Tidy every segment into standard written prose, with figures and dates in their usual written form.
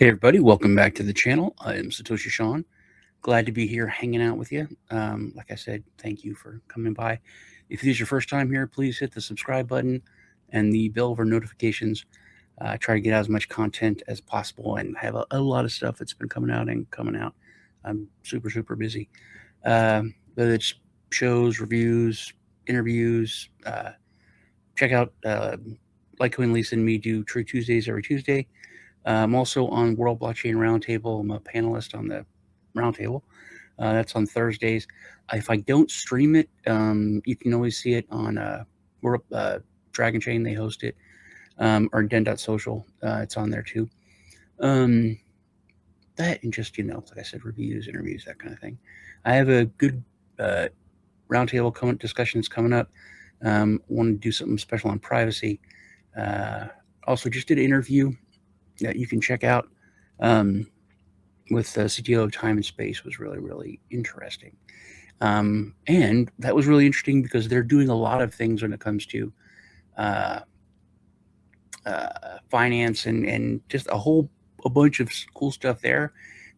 Hey everybody, welcome back to the channel. I am Satoshi Sean. Glad to be here hanging out with you. Like I said, thank you for coming by. If this is your first time here, please hit the subscribe button and the bell for notifications. I try to get out as much content as possible and have a lot of stuff that's been coming out. I'm super busy. Whether it's shows, reviews, interviews, check out Lyco and Lisa and me do True Tuesdays every Tuesday. I'm also on World Blockchain Roundtable. I'm a panelist on the roundtable. That's on Thursdays. If I don't stream it, you can always see it on World Dragon Chain. They host it, or Den.social. It's on there too. That and just, like I said, reviews, interviews, that kind of thing. I have a good roundtable discussions coming up. Want to do something special on privacy. Also, just did an interview that you can check out with the CTO of Time and Space. Was really interesting. And that was really interesting because they're doing a lot of things when it comes to finance and just a bunch of cool stuff there.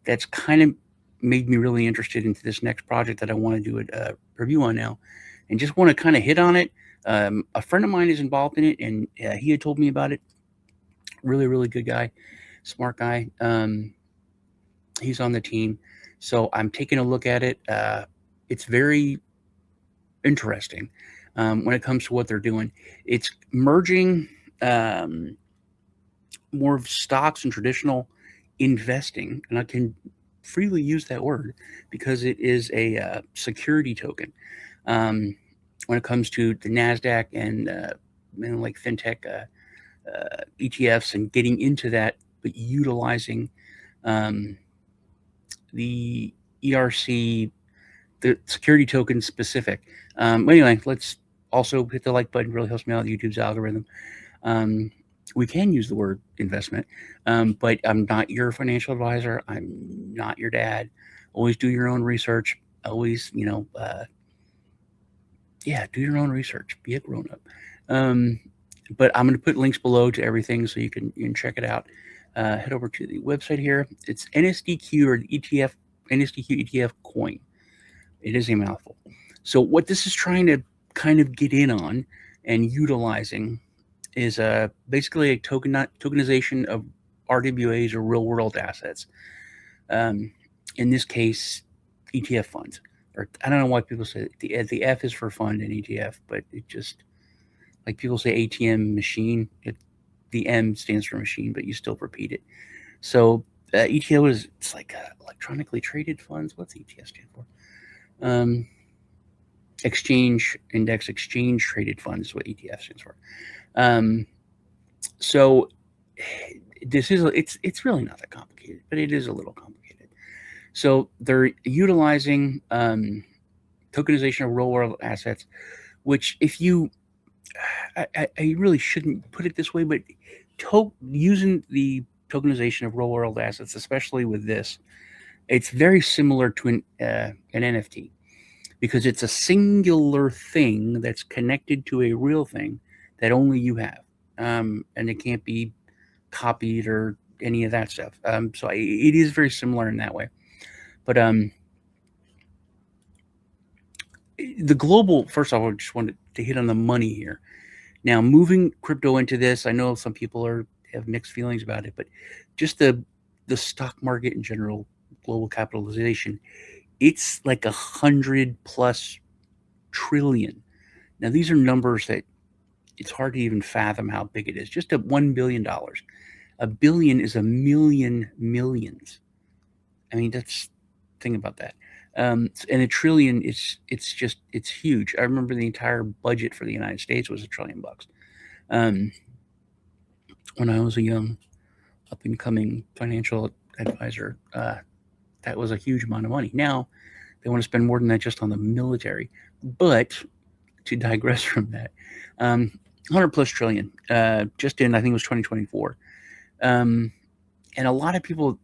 That's kind of made me really interested into this next project that I want to do a review on now, and just want to kind of hit on it. A friend of mine is involved in it, and he had told me about it. Really good guy, smart guy. He's on the team, so I'm taking a look at it. It's very interesting when it comes to what they're doing. It's merging more of stocks and traditional investing, and I can freely use that word because it is a security token. When it comes to the NASDAQ and like fintech ETFs and getting into that, but utilizing the ERC, the security token specific. Anyway, let's also hit the like button. Really helps me out with YouTube's algorithm. We can use the word investment, but I'm not your financial advisor. I'm not your dad. Always do your own research. Always, do your own research. Be a grown up. But I'm going to put links below to everything so you can check it out. Head over to the website here. It's NSDQ or the ETF, NSDQ ETF coin. It is a mouthful. So what this is trying to kind of get in on and utilizing is basically a tokenization of RWAs or real world assets. In this case, ETF funds. Or I don't know why people say the F is for fund in ETF, but it just, like people say ATM machine, the M stands for machine, but you still repeat it. So ETF it's like electronically traded funds. What's ETF stand for? Exchange traded funds is what ETF stands for. So this is it's really not that complicated, but it is a little complicated. So they're utilizing tokenization of real world assets, which if you I really shouldn't put it this way, but using the tokenization of real world assets, especially with this, it's very similar to an NFT because it's a singular thing that's connected to a real thing that only you have, and it can't be copied or any of that stuff. So it is very similar in that way, but the global. First off, I just wanted to hit on the money here. Now, moving crypto into this, I know some people have mixed feelings about it, but just the stock market in general, global capitalization, it's like 100+ trillion. Now, these are numbers that it's hard to even fathom how big it is. Just at $1 billion. A billion is a million millions. I mean, think about that. And a trillion, it's huge. I remember the entire budget for the United States was $1 trillion. When I was a young up and coming financial advisor, that was a huge amount of money. Now they want to spend more than that just on the military. But to digress from that, 100+ trillion, just in, I think it was 2024. And a lot of people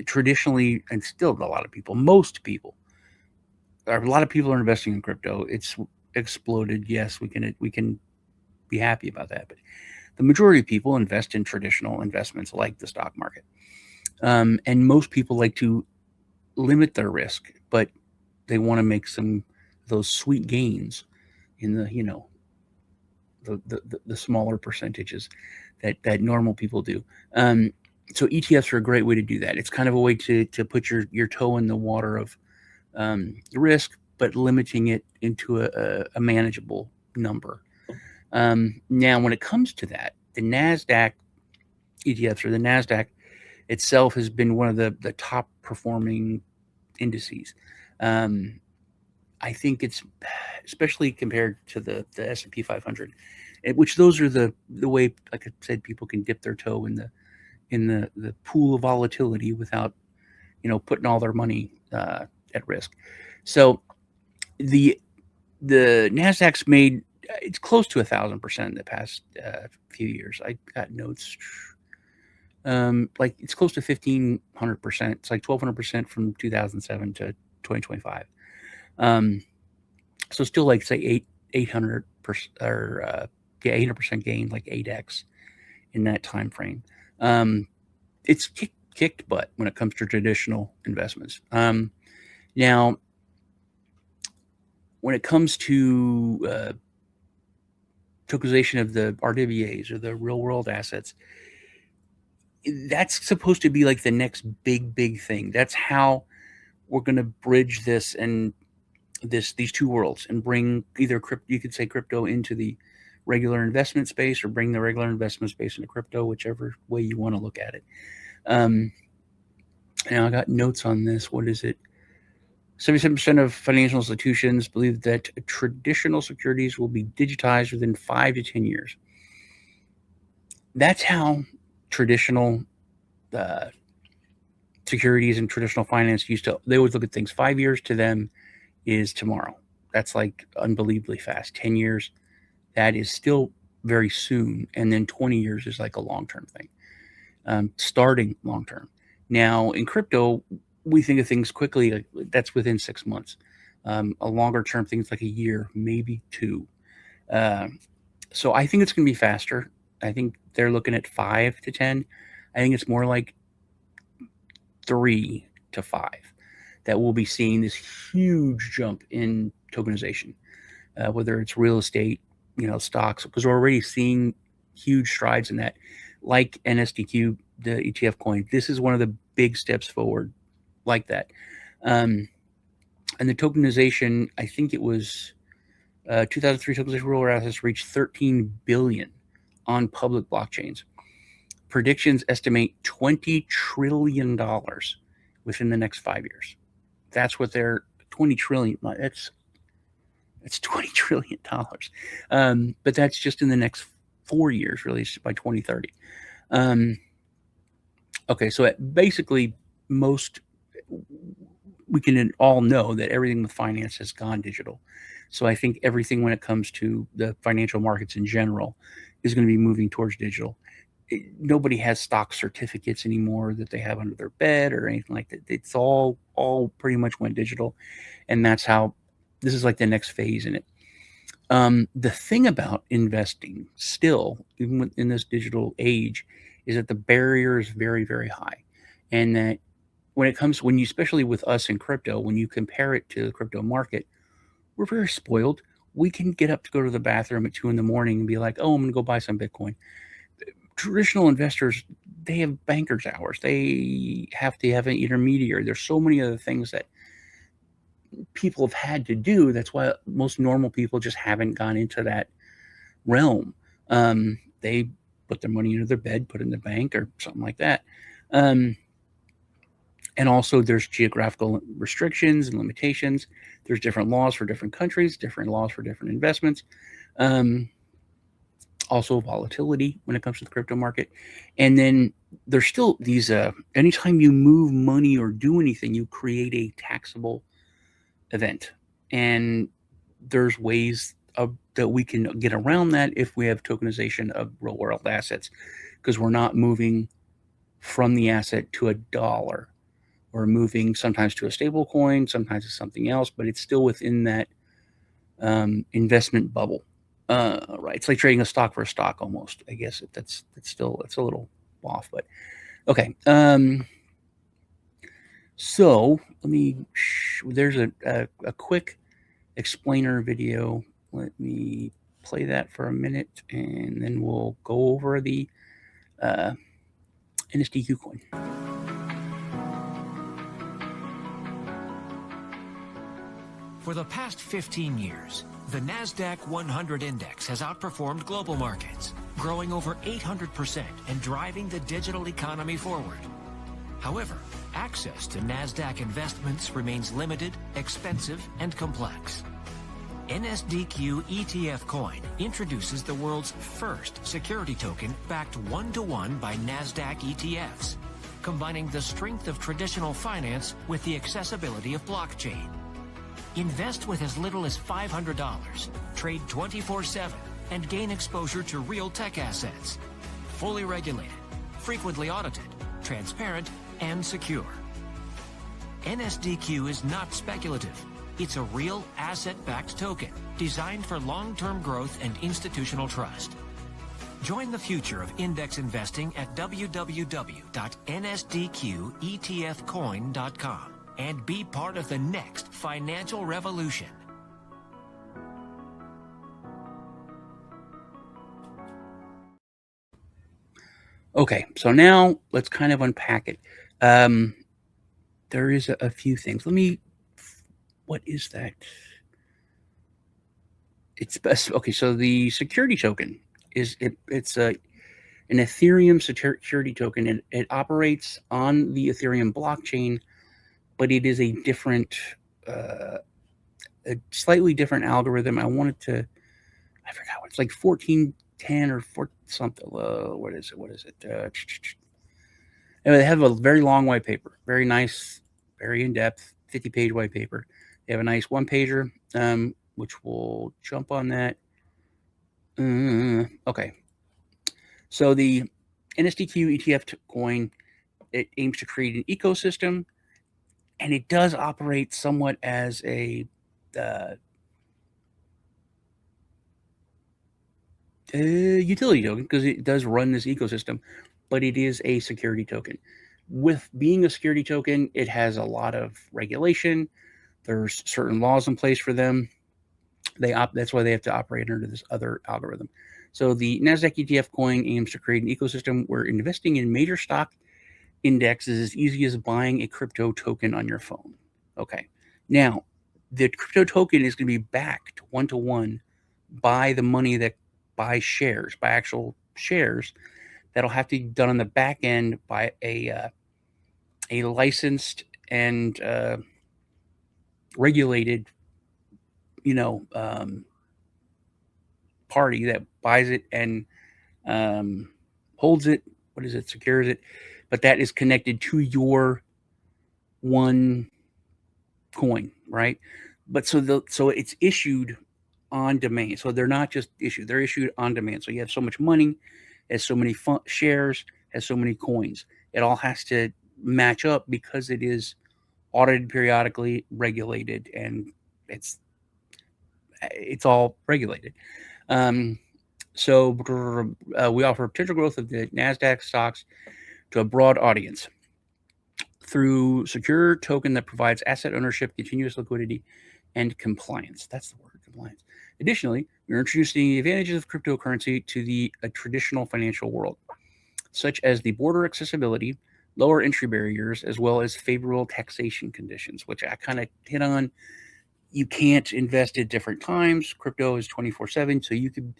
traditionally, and still a lot of people, most people, a lot of people are investing in crypto. It's exploded. Yes, we can be happy about that, but the majority of people invest in traditional investments like the stock market. And most people like to limit their risk, but they want to make those sweet gains in the smaller percentages that normal people do. So ETFs are a great way to do that. It's kind of a way to put your toe in the water of risk, but limiting it into a manageable number. Now, when it comes to that, the NASDAQ ETFs, or the NASDAQ itself, has been one of the top performing indices. I think it's, especially compared to the S&P 500, which those are the way, like I said, people can dip their toe in the pool of volatility without putting all their money at risk. So the NASDAQ's made, it's close to 1,000% in the past few years. I got notes. Like it's close to 1,500%. It's like 1,200% from 2007 to 2025. So still, like, say 800% or 800% gain, like 8x in that time frame. It's kicked butt when it comes to traditional investments. Now, when it comes to tokenization of the RWAs, or the real world assets, that's supposed to be like the next big thing. That's how we're going to bridge this and these two worlds, and bring either you could say crypto into the regular investment space, or bring the regular investment space into crypto, whichever way you want to look at it. Now, I got notes on this. What is it? 77% of financial institutions believe that traditional securities will be digitized within 5 to 10 years. That's how traditional securities and traditional finance they always look at things. 5 years to them is tomorrow. That's like unbelievably fast. 10 years, that is still very soon. And then 20 years is like a long-term thing, starting long-term. Now, in crypto, we think of things quickly. Like, that's within 6 months. A longer-term thing is like a year, maybe 2. So I think it's going to be faster. I think they're looking at 5 to 10. I think it's more like 3 to 5 that we'll be seeing this huge jump in tokenization, whether it's real estate, stocks, because we're already seeing huge strides in that. Like NSDQ, the ETF coin, this is one of the big steps forward like that. And the tokenization, I think it was 2003 tokenization real world assets reached 13 billion on public blockchains. Predictions estimate $20 trillion within the next 5 years. That's what they're 20 trillion. It's $20 trillion. But that's just in the next 4 years, really, by 2030. Okay, so basically, we can all know that everything with finance has gone digital. So I think everything, when it comes to the financial markets in general, is going to be moving towards digital. Nobody has stock certificates anymore that they have under their bed or anything like that. It's all pretty much went digital, and that's how this is like the next phase in it. The thing about investing still, even in this digital age, is that the barrier is very, very high, and that when you, especially with us in crypto, when you compare it to the crypto market, we're very spoiled. We can get up to go to the bathroom at 2 a.m. and be like, "Oh, I'm going to go buy some Bitcoin." Traditional investors, they have banker's hours. They have to have an intermediary. There's so many other things that people have had to do. That's why most normal people just haven't gone into that realm. They put their money under their bed, put it in the bank or something like that. And also, there's geographical restrictions and limitations. There's different laws for different countries, different laws for different investments. Also volatility when it comes to the crypto market. And then there's still these, anytime you move money or do anything, you create a taxable event. And there's ways that we can get around that if we have tokenization of real world assets, because we're not moving from the asset to a dollar. We're moving sometimes to a stable coin, sometimes to something else, but it's still within that investment bubble. Right. It's like trading a stock for a stock almost. I guess it's a little off, but okay. So let me, there's a quick explainer video. Let me play that for a minute, and then we'll go over the NSDQ coin. For the past 15 years, the NASDAQ 100 index has outperformed global markets, growing over 800% and driving the digital economy forward. However, access to NASDAQ investments remains limited, expensive, and complex. NSDQ ETF Coin introduces the world's first security token backed one-to-one by NASDAQ ETFs, combining the strength of traditional finance with the accessibility of blockchain. Invest with as little as $500, trade 24/7, and gain exposure to real tech assets. Fully regulated, frequently audited, transparent, and secure. NSDQ is not speculative. It's a real asset-backed token designed for long-term growth and institutional trust. Join the future of index investing at www.nsdqetfcoin.com and be part of the next financial revolution. Okay, so now let's kind of unpack it. There is a few things. What is that? It's best. Okay, so the security token it's an Ethereum security token, and it operates on the Ethereum blockchain, but it is a slightly different algorithm. I forgot what it's like, 1410 or 4 something. What is it? Anyway, they have a very long white paper, very nice, very in-depth, 50-page white paper. They have a nice one-pager, which we'll jump on that. Okay. So the NSDQ ETF coin, it aims to create an ecosystem, and it does operate somewhat as a utility token because it does run this ecosystem, but it is a security token. With being a security token, it has a lot of regulation. There's certain laws in place for them. That's why they have to operate under this other algorithm. So the NASDAQ ETF coin aims to create an ecosystem where investing in major stock indexes is as easy as buying a crypto token on your phone. Okay. Now, the crypto token is going to be backed one-to-one by the money that buys shares, by actual shares. That'll have to be done on the back end by a licensed and regulated, party that buys it and holds it. What is it? Secures it, but that is connected to your one coin, right? But so it's issued on demand. So they're not just issued; they're issued on demand. So you have so much money, has so many shares, has so many coins. It all has to match up because it is audited periodically, regulated, and it's all regulated. So we offer potential growth of the NASDAQ stocks to a broad audience through secure token that provides asset ownership, continuous liquidity, and compliance. That's the word, compliance. Additionally, we're introducing the advantages of cryptocurrency to the traditional financial world, such as the border accessibility, lower entry barriers, as well as favorable taxation conditions, which I kind of hit on. You can't invest at different times. Crypto is 24/7, so you could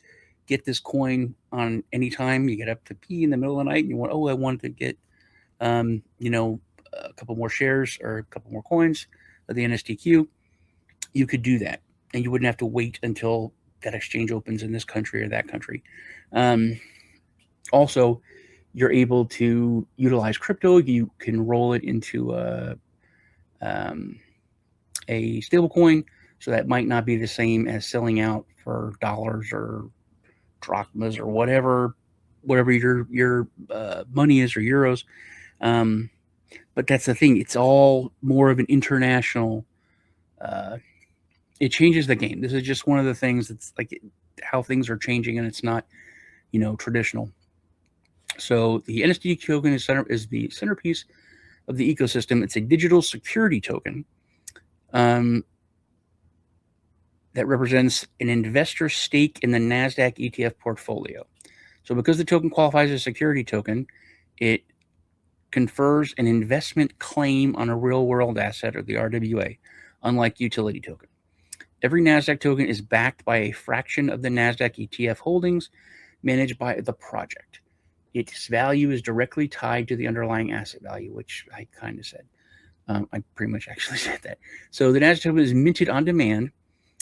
get this coin on any time. You get up to pee in the middle of the night, and you want, I wanted to get, a couple more shares or a couple more coins of the NSDQ. You could do that, and you wouldn't have to wait until that exchange opens in this country or that country. Also, you're able to utilize crypto. You can roll it into a stable coin, so that might not be the same as selling out for dollars or drachmas or whatever your money is, or euros. But that's the thing; it's all more of an international. It changes the game. This is just one of the things that's like how things are changing, and it's not, traditional. So the NSDQ token is the centerpiece of the ecosystem. It's a digital security token that represents an investor stake in the NASDAQ ETF portfolio. So because the token qualifies as a security token, it confers an investment claim on a real-world asset, or the RWA, unlike utility token. Every NASDAQ token is backed by a fraction of the NASDAQ ETF holdings managed by the project. Its value is directly tied to the underlying asset value, which I kind of said. I pretty much actually said that. So the NASDAQ token is minted on demand.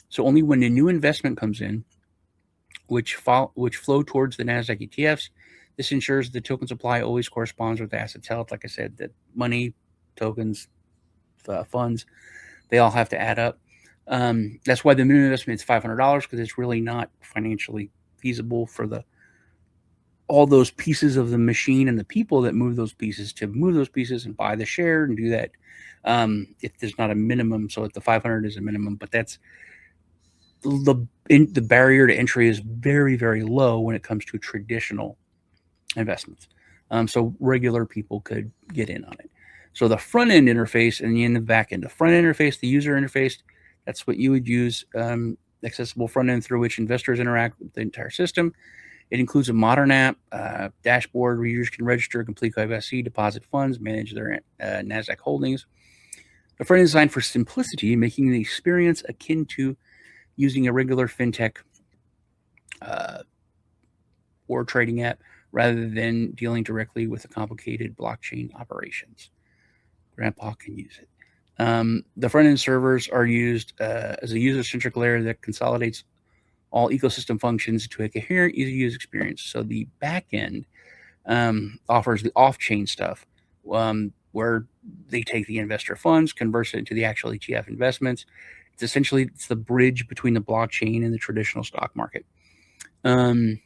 So only when a new investment comes in, which flow towards the NASDAQ ETFs, this ensures the token supply always corresponds with the assets held. Like I said, that money, tokens, funds, they all have to add up. That's why the minimum investment is $500, because it's really not financially feasible for all those pieces of the machine and the people that move those pieces to move those pieces and buy the share and do that. If there's not a minimum, so if the 500 is a minimum, but that's the barrier to entry is very, very low when it comes to traditional investments. So regular people could get in on it. So the front end interface and the back end. The front end interface, the user interface, that's what you would use. Accessible front end through which investors interact with the entire system. It includes a modern app, dashboard where users can register, complete KYC, deposit funds, manage their NASDAQ holdings. The front end is designed for simplicity, making the experience akin to using a regular fintech or trading app rather than dealing directly with the complicated blockchain operations. Grandpa can use it. The front-end servers are used as a user-centric layer that consolidates all ecosystem functions to a coherent, easy-to-use experience. So the back-end offers the off-chain stuff, where they take the investor funds, converts it into the actual ETF investments. It's the bridge between the blockchain and the traditional stock market. The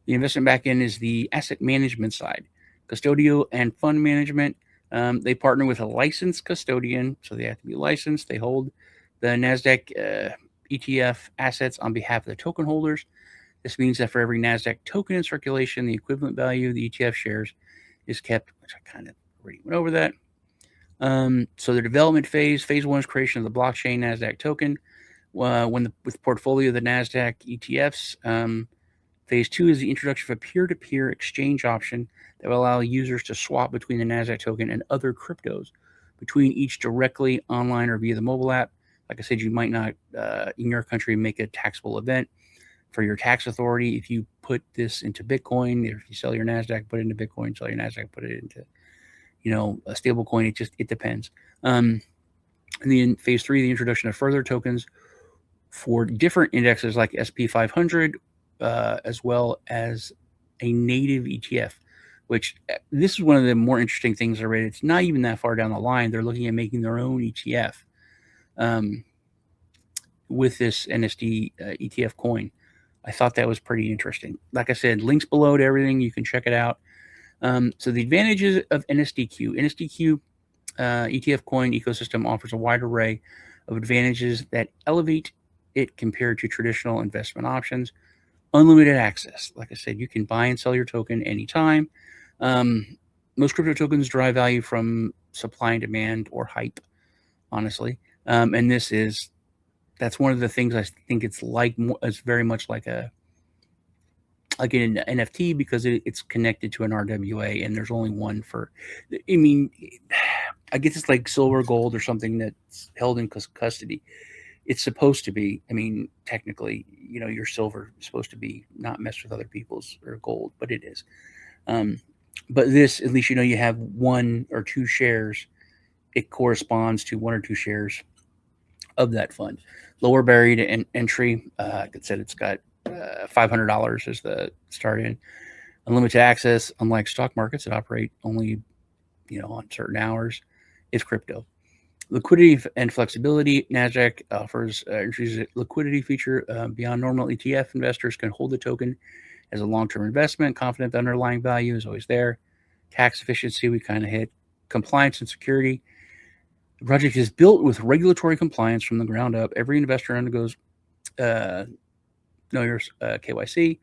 investment backend is the asset management side, custodial and fund management. They partner with a licensed custodian, so they have to be licensed. They hold the NASDAQ ETF assets on behalf of the token holders. This means that for every NASDAQ token in circulation, the equivalent value of the ETF shares is kept, which I kind of already went over that. So the development phase 1 is creation of the blockchain NASDAQ token. With portfolio of the NASDAQ ETFs, phase 2 is the introduction of a peer-to-peer exchange option that will allow users to swap between the NASDAQ token and other cryptos, between each directly online or via the mobile app. Like I said, you might not, in your country, make a taxable event for your tax authority. If you put this into Bitcoin, if you sell your NASDAQ, put it into Bitcoin, sell your NASDAQ, put it into, a stable coin. It depends. And then in phase 3, the introduction of further tokens for different indexes like SP 500, as well as a native ETF, which this is one of the more interesting things I read. It's not even that far down the line. They're looking at making their own ETF with this NSD ETF coin. I thought that was pretty interesting. Like I said, links below to everything. You can check it out. So the advantages of NSDQ. NSDQ ETF coin ecosystem offers a wide array of advantages that elevate it compared to traditional investment options. Unlimited access. Like I said, you can buy and sell your token anytime. Most crypto tokens derive value from supply and demand or hype, honestly. And that's one of the things I think it's like. It's very much like an NFT, because it's connected to an RWA, and there's only one for. I mean, I guess it's like silver, gold, or something that's held in custody. It's supposed to be. I mean, technically, your silver is supposed to be not messed with other people's, or gold, but it is. But this, at least you have 1 or 2 shares. It corresponds to 1 or 2 shares of that fund. Lower barrier to entry. Like I said, it's got $500 as the start in. Unlimited access. Unlike stock markets that operate only, on certain hours, it's crypto. Liquidity and flexibility. NASDAQ offers introduces a liquidity feature beyond normal ETF. Investors can hold the token as a long-term investment. Confident the underlying value is always there. Tax efficiency, we kind of hit. Compliance and security. The project is built with regulatory compliance from the ground up. Every investor undergoes know your KYC.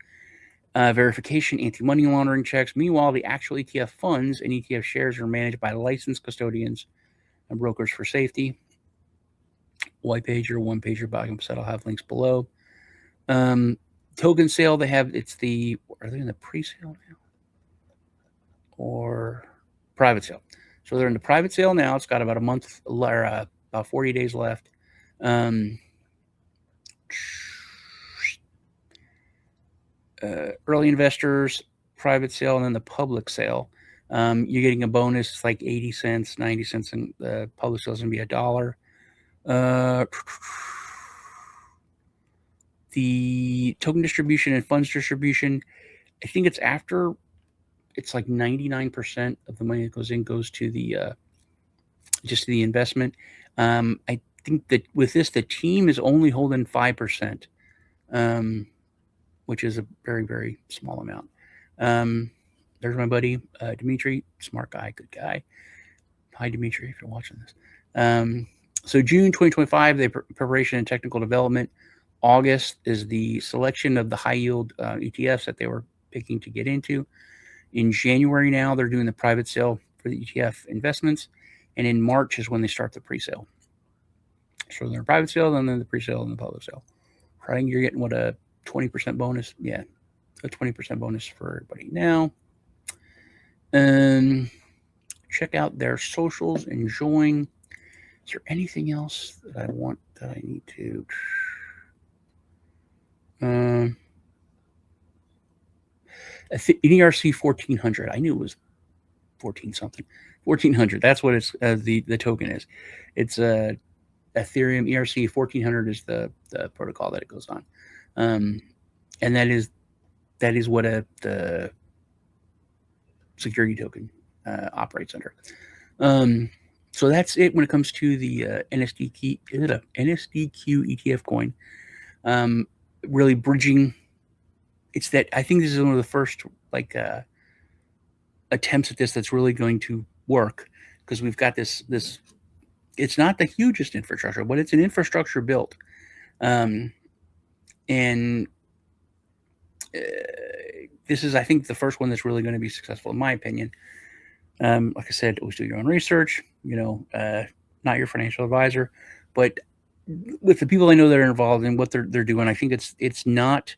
verification, anti-money laundering checks. Meanwhile, the actual ETF funds and ETF shares are managed by licensed custodians and brokers for safety. White pager, one pager, volume set. I'll have links below. Token sale, are they in the pre-sale now? Or private sale? So they're in the private sale now. It's got about a month, or about 40 days left. Early investors, private sale, and then the public sale. You're getting a bonus. It's like 80 cents, 90 cents, and the public sale is going to be $1. The token distribution and funds distribution, I think it's after, it's like 99% of the money that goes in goes to the just to the investment. I think that with this, the team is only holding 5%, which is a very, very small amount. There's my buddy, Dimitri, smart guy, good guy. Hi, Dimitri, if you're watching this. So June 2025, the preparation and technical development. August is the selection of the high yield ETFs that they were picking to get into. In January now, they're doing the private sale for the ETF investments. And in March is when they start the pre-sale. So they're private sale, then the pre-sale, and the public sale. I think you're getting, what, a 20% bonus? Yeah, a 20% bonus for everybody now. Check out their socials and join. Is there anything else that I want that I need to? NERC 1400. I knew it was 14 something. 1400. That's what it's the token is. It's Ethereum ERC 1400 is the protocol that it goes on, and that is what the security token operates under. So that's it when it comes to the NSDQ ETF coin. Really bridging. It's that I think this is one of the first attempts at this that's really going to work, because we've got this. It's not the hugest infrastructure, but it's an infrastructure built, and this is, I think, the first one that's really going to be successful, in my opinion. Like I said, always do your own research. Not your financial advisor, but with the people I know that are involved in what they're doing, I think it's not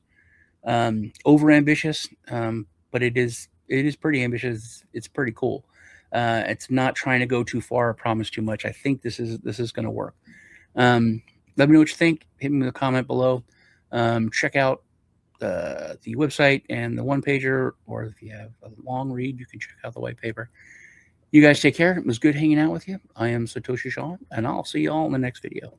over ambitious, but it is pretty ambitious. It's pretty cool. It's not trying to go too far or promise too much. I think this is going to work. Let me know what you think. Hit me with a comment below. Check out the website and the one pager, or if you have a long read, you can check out the white paper. You guys take care. It was good hanging out with you. I am Satoshi Sean, and I'll see you all in the next video.